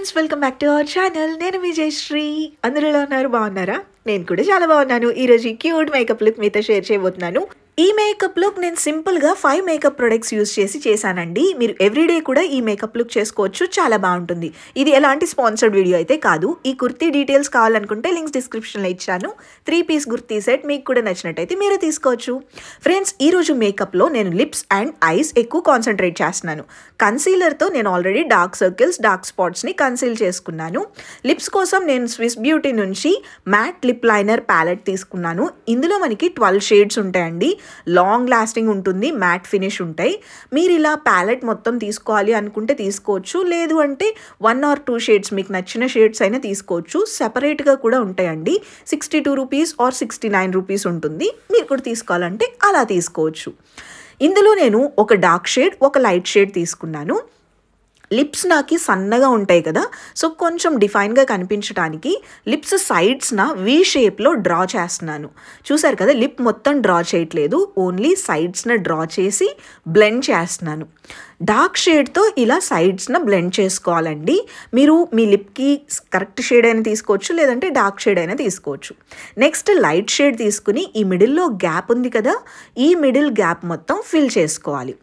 Friends, welcome back to our channel. నేను మీ జయశ్రీ. అందరూ ఎలా ఉన్నారు? బాగున్నారా? నేను కూడా చాలా బాగున్నాను. ఈరోజు ఈ క్యూట్ మేకప్ లుక్ మీతో షేర్ చేయబోతున్నాను. ఈ మేకప్ లుక్ నేను సింపుల్గా 5 మేకప్ ప్రొడక్ట్స్ యూజ్ చేశానండి. మీరు ఎవ్రీడే కూడా ఈ మేకప్ లుక్ చేసుకోవచ్చు, చాలా బాగుంటుంది. ఇది ఎలాంటి స్పాన్సర్డ్ వీడియో అయితే కాదు. ఈ కుర్తీ డీటెయిల్స్ కావాలనుకుంటే లింక్స్ డిస్క్రిప్షన్లో ఇచ్చాను. 3 పీస్ కుర్తీ సెట్ మీకు కూడా నచ్చినట్టయితే మీరు తీసుకోవచ్చు. ఫ్రెండ్స్, ఈరోజు మేకప్లో నేను లిప్స్ అండ్ ఐస్ ఎక్కువ కాన్సన్ట్రేట్ చేస్తున్నాను. కన్సీలర్తో నేను ఆల్రెడీ డార్క్ సర్కిల్స్, డార్క్ స్పాట్స్ని కన్సీల్ చేసుకున్నాను. లిప్స్ కోసం నేను స్విస్ బ్యూటీ నుంచి మ్యాట్ లిప్ లైనర్ ప్యాలెట్ తీసుకున్నాను. ఇందులో మనకి 12 షేడ్స్ ఉంటాయండి. లాంగ్ లాస్టింగ్ ఉంటుంది, మ్యాట్ ఫినిష్ ఉంటాయి. మీరు ఇలా ప్యాలెట్ మొత్తం తీసుకోవాలి అనుకుంటే తీసుకోవచ్చు, లేదు అంటే 1 or 2 షేడ్స్ మీకు నచ్చిన షేడ్స్ అయినా తీసుకోవచ్చు. సెపరేట్గా కూడా ఉంటాయండి. 62 రూపీస్ ఆర్ 69 రూపీస్ ఉంటుంది. మీరు కూడా తీసుకోవాలంటే అలా తీసుకోవచ్చు. ఇందులో నేను ఒక డార్క్ షేడ్, ఒక లైట్ షేడ్ తీసుకున్నాను. లిప్స్ నాకు సన్నగా ఉంటాయి కదా, సో కొంచెం డిఫైన్గా కనిపించడానికి లిప్స్ సైడ్స్న వి షేప్లో డ్రా చేస్తున్నాను. చూసారు కదా, లిప్ మొత్తం డ్రా చేయట్లేదు, ఓన్లీ సైడ్స్న డ్రా చేసి బ్లెండ్ చేస్తున్నాను. డార్క్ షేడ్తో ఇలా సైడ్స్న బ్లెండ్ చేసుకోవాలండి. మీరు మీ లిప్కి కరెక్ట్ షేడ్ అయినా తీసుకోవచ్చు, లేదంటే డార్క్ షేడ్ అయినా తీసుకోవచ్చు. నెక్స్ట్ లైట్ షేడ్ తీసుకుని ఈ మిడిల్లో గ్యాప్ ఉంది కదా, ఈ మిడిల్ గ్యాప్ మొత్తం ఫిల్ చేసుకోవాలి.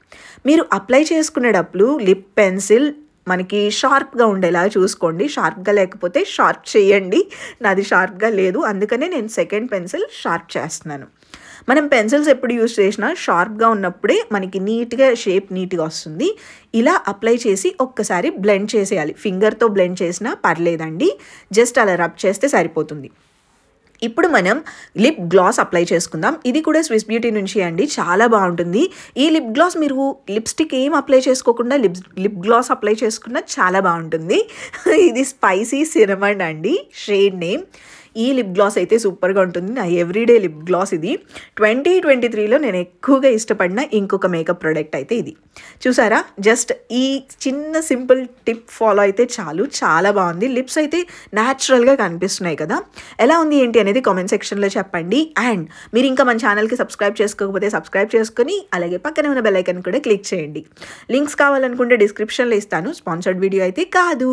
మీరు అప్లై చేసుకునేటప్పుడు లిప్ పెన్సిల్ మనకి షార్ప్గా ఉండేలా చూసుకోండి. షార్ప్గా లేకపోతే షార్ప్ చేయండి. నాది షార్ప్గా లేదు, అందుకనే నేను సెకండ్ పెన్సిల్ షార్ప్ చేస్తున్నాను. మనం పెన్సిల్స్ ఎప్పుడు యూజ్ చేసినా షార్ప్గా ఉన్నప్పుడే మనకి నీట్గా షేప్ నీట్గా వస్తుంది. ఇలా అప్లై చేసి ఒక్కసారి బ్లెండ్ చేసేయాలి. ఫింగర్తో బ్లెండ్ చేసినా పర్లేదండి, జస్ట్ అలా రబ్ చేస్తే సరిపోతుంది. ఇప్పుడు మనం లిప్ గ్లాస్ అప్లై చేసుకుందాం. ఇది కూడా స్విస్ బ్యూటీ నుంచి అండి, చాలా బాగుంటుంది. ఈ లిప్ గ్లాస్ మీరు లిప్స్టిక్ ఏం అప్లై చేసుకోకుండా లిప్ గ్లాస్ అప్లై చేసుకున్నా చాలా బాగుంటుంది. ఇది స్పైసీ సినమన్ అండి, షేడ్ నేమ్. ఈ లిప్ గ్లాస్ అయితే సూపర్గా ఉంటుంది. నా ఎవ్రీడే లిప్ గ్లాస్ ఇది. 2023లో నేను ఎక్కువగా ఇష్టపడిన ఇంకొక మేకప్ ప్రోడక్ట్ అయితే ఇది. చూసారా, జస్ట్ ఈ చిన్న సింపుల్ టిప్ ఫాలో అయితే చాలు, చాలా బాగుంది. లిప్స్ అయితే న్యాచురల్గా కనిపిస్తున్నాయి కదా. ఎలా ఉంది ఏంటి అనేది కామెంట్ సెక్షన్లో చెప్పండి. అండ్ మీరు ఇంకా మన ఛానల్కి సబ్స్క్రైబ్ చేసుకోకపోతే సబ్స్క్రైబ్ చేసుకొని అలాగే పక్కనే ఉన్న బెల్ ఐకాన్ కూడా క్లిక్ చేయండి. లింక్స్ కావాలనుకుంటే డిస్క్రిప్షన్లో ఇస్తాను, స్పాన్సర్డ్ వీడియో అయితే కాదు.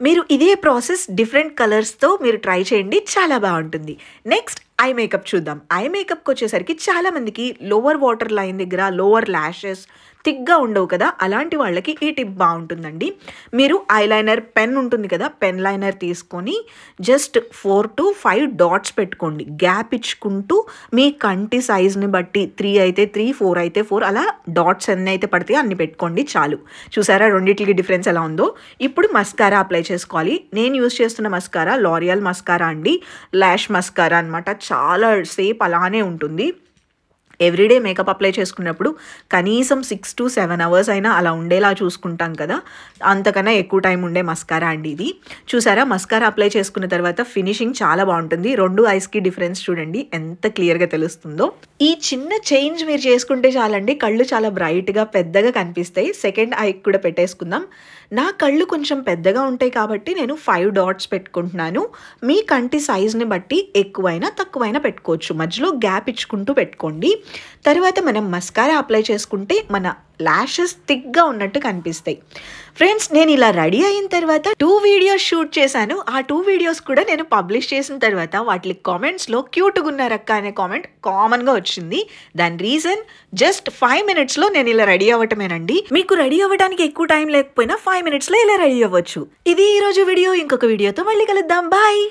మీరు ఇదే ప్రాసెస్ డిఫరెంట్ కలర్స్తో మీరు ట్రై చేయండి, చాలా బాగుంటుంది. నెక్స్ట్ ఐ మేకప్ చూద్దాం. ఐ మేకప్కి వచ్చేసరికి చాలామందికి లోవర్ వాటర్ లైన్ దగ్గర లోవర్ ల్యాషెస్ థిక్గా ఉండవు కదా, అలాంటి వాళ్ళకి ఈ టిప్ బాగుంటుందండి. మీరు ఐలైనర్ పెన్ ఉంటుంది కదా, పెన్ లైనర్ తీసుకొని జస్ట్ 4 to 5 డాట్స్ పెట్టుకోండి. గ్యాప్ ఇచ్చుకుంటూ మీ కంటి సైజ్ని బట్టి 3 అయితే 3, 4 అయితే 4, అలా డాట్స్ ఎన్ని అయితే పడితే అన్ని పెట్టుకోండి చాలు. చూసారా రెండింటికి డిఫరెన్స్ ఎలా ఉందో. ఇప్పుడు మస్కారా అప్లై చేసుకోవాలి. నేను యూజ్ చేస్తున్న మస్కారా లారియల్ మస్కారా అండి, ల్యాష్ మస్కారా అనమాట. చాలా సేపు అలానే ఉంటుంది. ఎవ్రీడే మేకప్ అప్లై చేసుకున్నప్పుడు కనీసం 6 to 7 hours అయినా అలా ఉండేలా చూసుకుంటాం కదా, అంతకన్నా ఎక్కువ టైం ఉండే మస్కారా అండి ఇది. చూసారా, మస్కారా అప్లై చేసుకున్న తర్వాత ఫినిషింగ్ చాలా బాగుంటుంది. 2 ఐస్కి డిఫరెన్స్ చూడండి ఎంత క్లియర్గా తెలుస్తుందో. ఈ చిన్న చేంజ్ మీరు చేసుకుంటే చాలండి, కళ్ళు చాలా బ్రైట్గా పెద్దగా కనిపిస్తాయి. సెకండ్ ఐకి కూడా పెట్టేసుకుందాం. నా కళ్ళు కొంచెం పెద్దగా ఉంటాయి కాబట్టి నేను 5 డాట్స్ పెట్టుకుంటున్నాను. మీ కంటి సైజ్ని బట్టి ఎక్కువైనా తక్కువైనా పెట్టుకోవచ్చు, మధ్యలో గ్యాప్ ఇచ్చుకుంటూ పెట్టుకోండి. తర్వాత మనం మస్కారా అప్లై చేసుకుంటే మన ల్యాషెస్ థిక్గా ఉన్నట్టు కనిపిస్తాయి. ఫ్రెండ్స్, నేను ఇలా రెడీ అయిన తర్వాత 2 వీడియోస్ షూట్ చేశాను. ఆ 2 వీడియోస్ కూడా నేను పబ్లిష్ చేసిన తర్వాత వాటి కామెంట్స్లో క్యూట్గా ఉన్నారక్క అనే కామెంట్ కామన్గా వచ్చింది. దాని రీజన్ జస్ట్ 5 minutesలో నేను ఇలా రెడీ అవ్వటమేనండి. మీకు రెడీ అవ్వడానికి ఎక్కువ టైం లేకపోయినా 5 minutesలో ఇలా రెడీ అవ్వచ్చు. ఇది ఈరోజు వీడియో. ఇంకొక వీడియోతో మళ్ళీ కలుద్దాం. బాయ్.